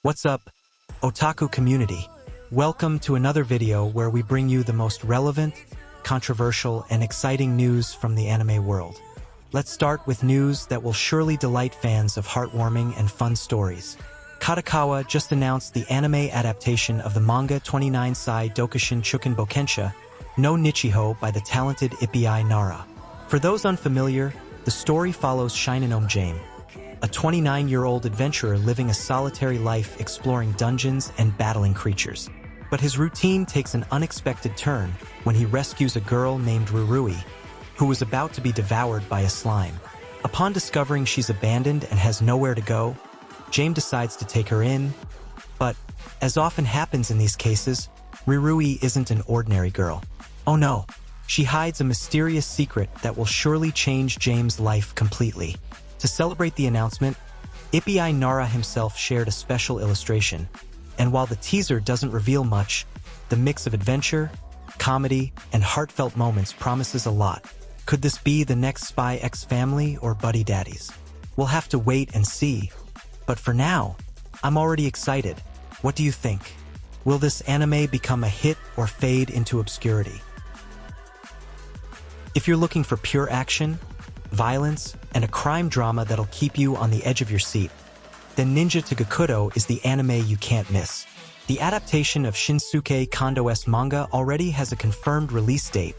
What's up, otaku community? Welcome to another video where we bring you the most relevant, controversial, and exciting news from the anime world. Let's start with news that will surely delight fans of heartwarming and fun stories. Kadokawa just announced the anime adaptation of the manga 29-sai Dokushin Chukin Bokensha no Nichiho by the talented Ippei Nara. For those unfamiliar, the story follows Shinonome Jame, a 29-year-old adventurer living a solitary life exploring dungeons and battling creatures. But his routine takes an unexpected turn when he rescues a girl named Rurui, who was about to be devoured by a slime. Upon discovering she's abandoned and has nowhere to go, Jame decides to take her in, but, as often happens in these cases, Rurui isn't an ordinary girl. Oh no, she hides a mysterious secret that will surely change Jame's life completely. To celebrate the announcement, Ippei Nara himself shared a special illustration, and while the teaser doesn't reveal much, the mix of adventure, comedy, and heartfelt moments promises a lot. Could this be the next Spy X Family or Buddy Daddies? We'll have to wait and see. But for now, I'm already excited. What do you think? Will this anime become a hit or fade into obscurity? If you're looking for pure action, violence, and a crime drama that'll keep you on the edge of your seat, then Ninja to Gakudo is the anime you can't miss. The adaptation of Shinsuke Kondo's manga already has a confirmed release date,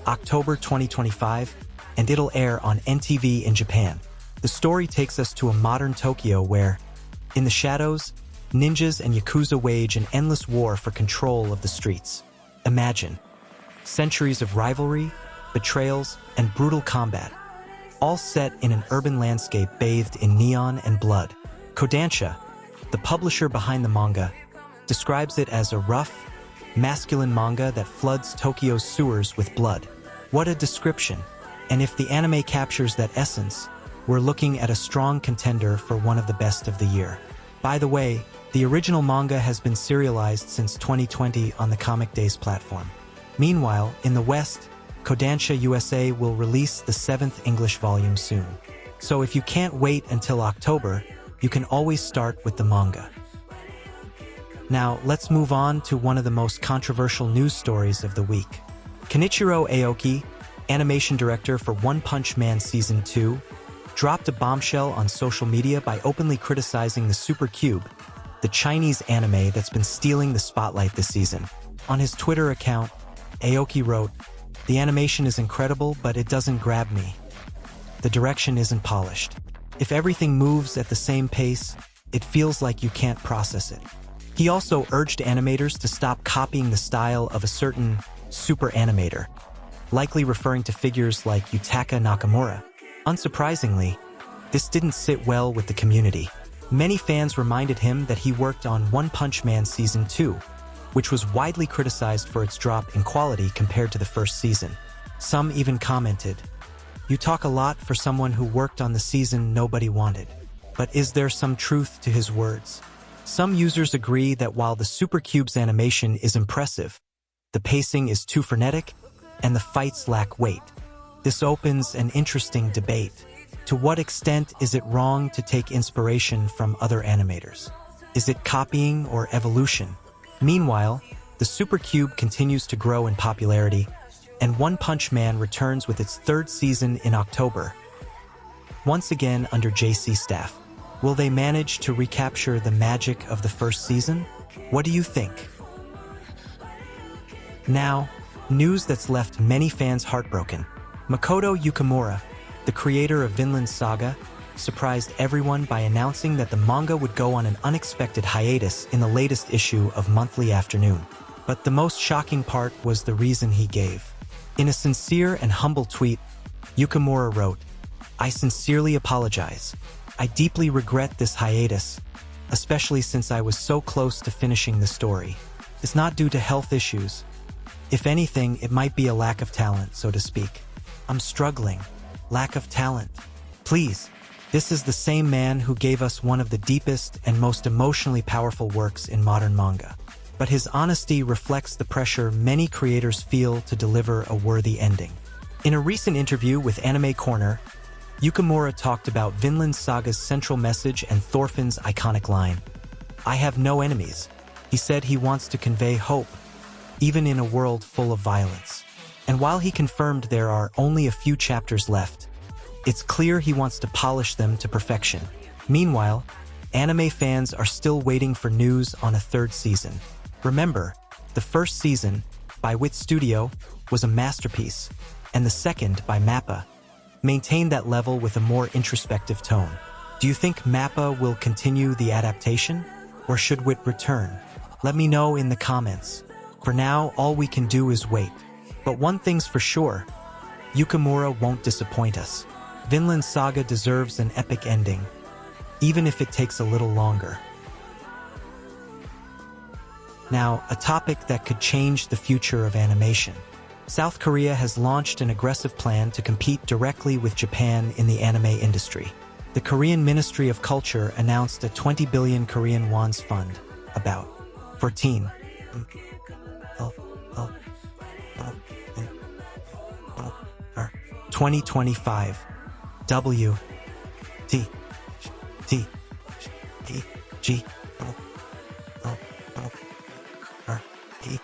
October 2025, and it'll air on NTV in Japan. The story takes us to a modern Tokyo where, in the shadows, ninjas and yakuza wage an endless war for control of the streets. Imagine centuries of rivalry, betrayals, and brutal combat, all set in an urban landscape bathed in neon and blood. Kodansha, the publisher behind the manga, describes it as a rough, masculine manga that floods Tokyo's sewers with blood. What a description! And if the anime captures that essence, we're looking at a strong contender for one of the best of the year. By the way, the original manga has been serialized since 2020 on the Comic Days platform. Meanwhile, in the West, Kodansha USA will release the 7th English volume soon. So if you can't wait until October, you can always start with the manga. Now, let's move on to one of the most controversial news stories of the week. Kenichiro Aoki, animation director for One Punch Man Season 2, dropped a bombshell on social media by openly criticizing the Super Cube, the Chinese anime that's been stealing the spotlight this season. On his Twitter account, Aoki wrote, "The animation is incredible, but it doesn't grab me. The direction isn't polished. If everything moves at the same pace, it feels like you can't process it." He also urged animators to stop copying the style of a certain super animator, likely referring to figures like Yutaka Nakamura. Unsurprisingly, this didn't sit well with the community. Many fans reminded him that he worked on One Punch Man Season 2, which was widely criticized for its drop in quality compared to the first season. Some even commented, "You talk a lot for someone who worked on the season nobody wanted." But is there some truth to his words? Some users agree that while the Super Cube's animation is impressive, the pacing is too frenetic and the fights lack weight. This opens an interesting debate. To what extent is it wrong to take inspiration from other animators? Is it copying or evolution? Meanwhile, the Super Cube continues to grow in popularity, and One Punch Man returns with its 3rd season in October. Once again under JC staff. Will they manage to recapture the magic of the first season? What do you think? Now, news that's left many fans heartbroken. Makoto Yukimura, the creator of Vinland Saga, surprised everyone by announcing that the manga would go on an unexpected hiatus in the latest issue of Monthly Afternoon. But the most shocking part was the reason he gave. In a sincere and humble tweet, Yukimura wrote, "I sincerely apologize. I deeply regret this hiatus, especially since I was so close to finishing the story. It's not due to health issues. If anything, it might be a lack of talent, so to speak. I'm struggling. Lack of talent. Please." This is the same man who gave us one of the deepest and most emotionally powerful works in modern manga. But his honesty reflects the pressure many creators feel to deliver a worthy ending. In a recent interview with Anime Corner, Yukimura talked about Vinland Saga's central message and Thorfinn's iconic line, "I have no enemies." He said he wants to convey hope, even in a world full of violence. And while he confirmed there are only a few chapters left, it's clear he wants to polish them to perfection. Meanwhile, anime fans are still waiting for news on a third season. Remember, the first season, by Wit Studio, was a masterpiece, and the second, by MAPPA, maintained that level with a more introspective tone. Do you think MAPPA will continue the adaptation, or should Wit return? Let me know in the comments. For now, all we can do is wait. But one thing's for sure, Yukimura won't disappoint us. Vinland Saga deserves an epic ending, even if it takes a little longer. Now, a topic that could change the future of animation. South Korea has launched an aggressive plan to compete directly with Japan in the anime industry. The Korean Ministry of Culture announced a 20 billion Korean wons fund, about 14 2025 W T T T G R E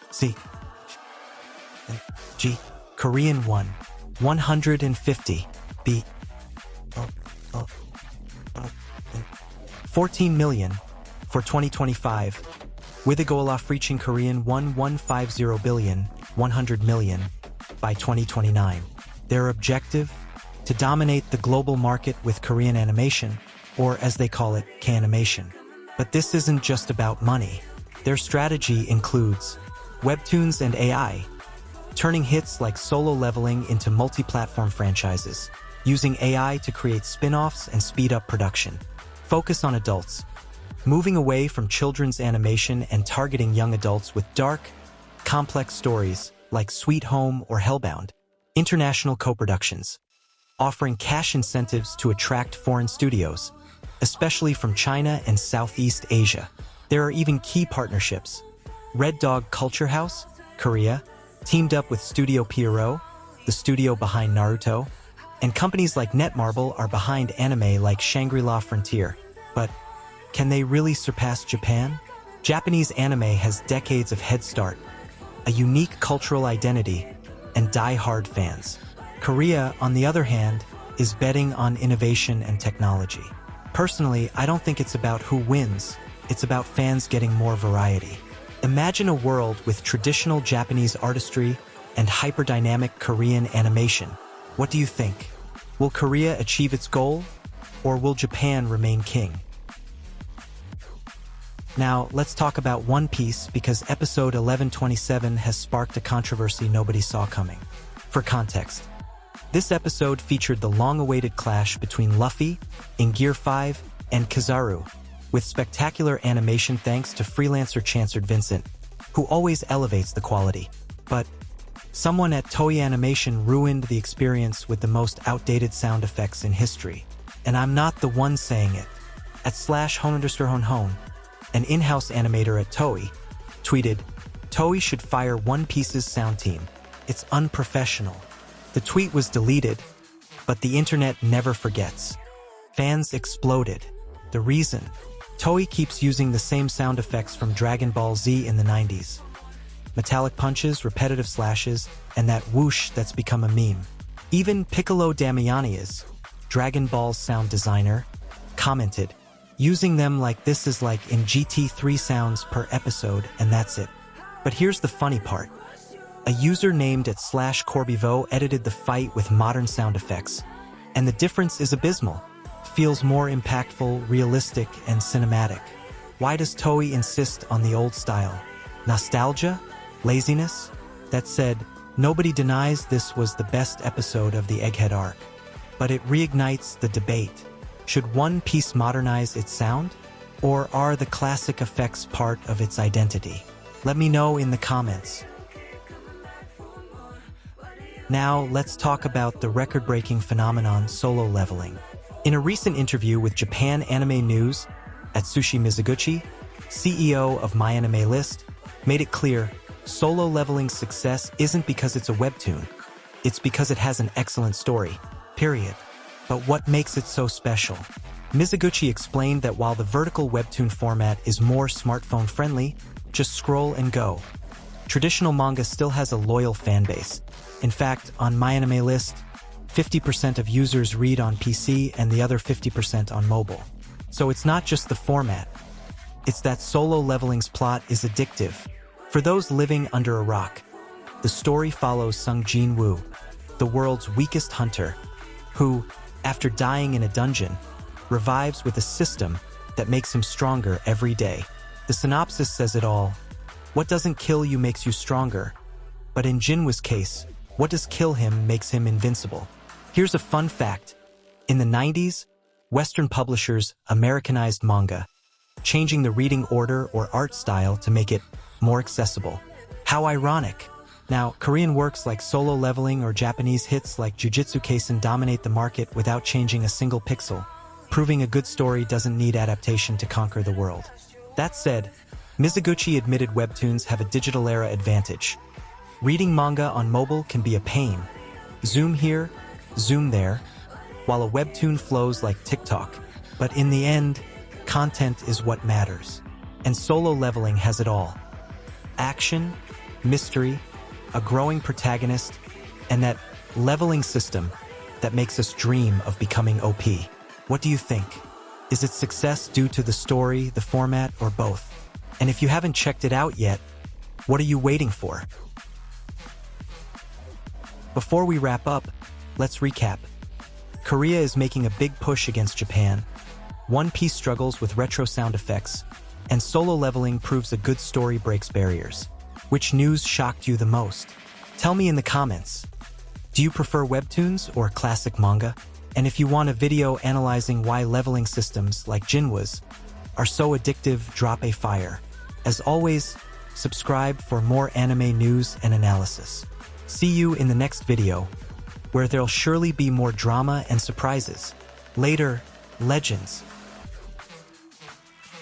C G Korean won 150 B 14 million for 2025, with a goal of reaching Korean 1150 billion 100 million by 2029. Their objective? To dominate the global market with Korean animation, or as they call it, K-animation. But this isn't just about money. Their strategy includes webtoons and AI, turning hits like Solo Leveling into multi-platform franchises, using AI to create spin-offs and speed up production. Focus on adults, moving away from children's animation and targeting young adults with dark, complex stories like Sweet Home or Hellbound. International co-productions, offering cash incentives to attract foreign studios, especially from China and Southeast Asia. There are even key partnerships. Red Dog Culture House, Korea, teamed up with Studio Pierrot, the studio behind Naruto, and companies like Netmarble are behind anime like Shangri-La Frontier. But can they really surpass Japan? Japanese anime has decades of head start, a unique cultural identity, and die-hard fans. Korea, on the other hand, is betting on innovation and technology. Personally, I don't think it's about who wins, it's about fans getting more variety. Imagine a world with traditional Japanese artistry and hyperdynamic Korean animation. What do you think? Will Korea achieve its goal, or will Japan remain king? Now, let's talk about One Piece because episode 1127 has sparked a controversy nobody saw coming. For context, this episode featured the long-awaited clash between Luffy in Gear 5 and Kizaru, with spectacular animation thanks to freelancer Chancellor Vincent, who always elevates the quality. But someone at Toei Animation ruined the experience with the most outdated sound effects in history. And I'm not the one saying it. At /hone_hone, an in-house animator at Toei, tweeted, "Toei should fire One Piece's sound team. It's unprofessional." The tweet was deleted, but the internet never forgets. Fans exploded. The reason? Toei keeps using the same sound effects from Dragon Ball Z in the 90s. Metallic punches, repetitive slashes, and that whoosh that's become a meme. Even Piccolo Damiani's, Dragon Ball's sound designer, commented, "Using them like this is like in GT3 sounds per episode, and that's it." But here's the funny part. A user named at /Corbivo edited the fight with modern sound effects, and the difference is abysmal. Feels more impactful, realistic, and cinematic. Why does Toei insist on the old style? Nostalgia? Laziness? That said, nobody denies this was the best episode of the Egghead arc. But it reignites the debate. Should One Piece modernize its sound? Or are the classic effects part of its identity? Let me know in the comments. Now, let's talk about the record-breaking phenomenon Solo Leveling. In a recent interview with Japan Anime News, Atsushi Mizuguchi, CEO of MyAnimeList, made it clear Solo Leveling's success isn't because it's a webtoon. It's because it has an excellent story, period. But what makes it so special? Mizuguchi explained that while the vertical webtoon format is more smartphone-friendly, just scroll and go. Traditional manga still has a loyal fanbase. In fact, on MyAnimeList, 50% of users read on PC and the other 50% on mobile. So it's not just the format. It's that Solo Leveling's plot is addictive. For those living under a rock, the story follows Sung Jin-woo, the world's weakest hunter, who, after dying in a dungeon, revives with a system that makes him stronger every day. The synopsis says it all. What doesn't kill you makes you stronger. But in Jinwoo's case, what does kill him makes him invincible. Here's a fun fact. In the 90s, Western publishers Americanized manga, changing the reading order or art style to make it more accessible. How ironic. Now, Korean works like Solo Leveling or Japanese hits like Jujutsu Kaisen dominate the market without changing a single pixel, proving a good story doesn't need adaptation to conquer the world. That said, Mizuguchi admitted webtoons have a digital era advantage. Reading manga on mobile can be a pain. Zoom here, zoom there, while a webtoon flows like TikTok. But in the end, content is what matters. And Solo Leveling has it all. Action, mystery, a growing protagonist, and that leveling system that makes us dream of becoming OP. What do you think? Is its success due to the story, the format, or both? And if you haven't checked it out yet, what are you waiting for? Before we wrap up, let's recap. Korea is making a big push against Japan. One Piece struggles with retro sound effects, and Solo Leveling proves a good story breaks barriers. Which news shocked you the most? Tell me in the comments. Do you prefer webtoons or classic manga? And if you want a video analyzing why leveling systems like Jinwoo's are so addictive, drop a fire. As always, subscribe for more anime news and analysis. See you in the next video, where there'll surely be more drama and surprises. Later, legends.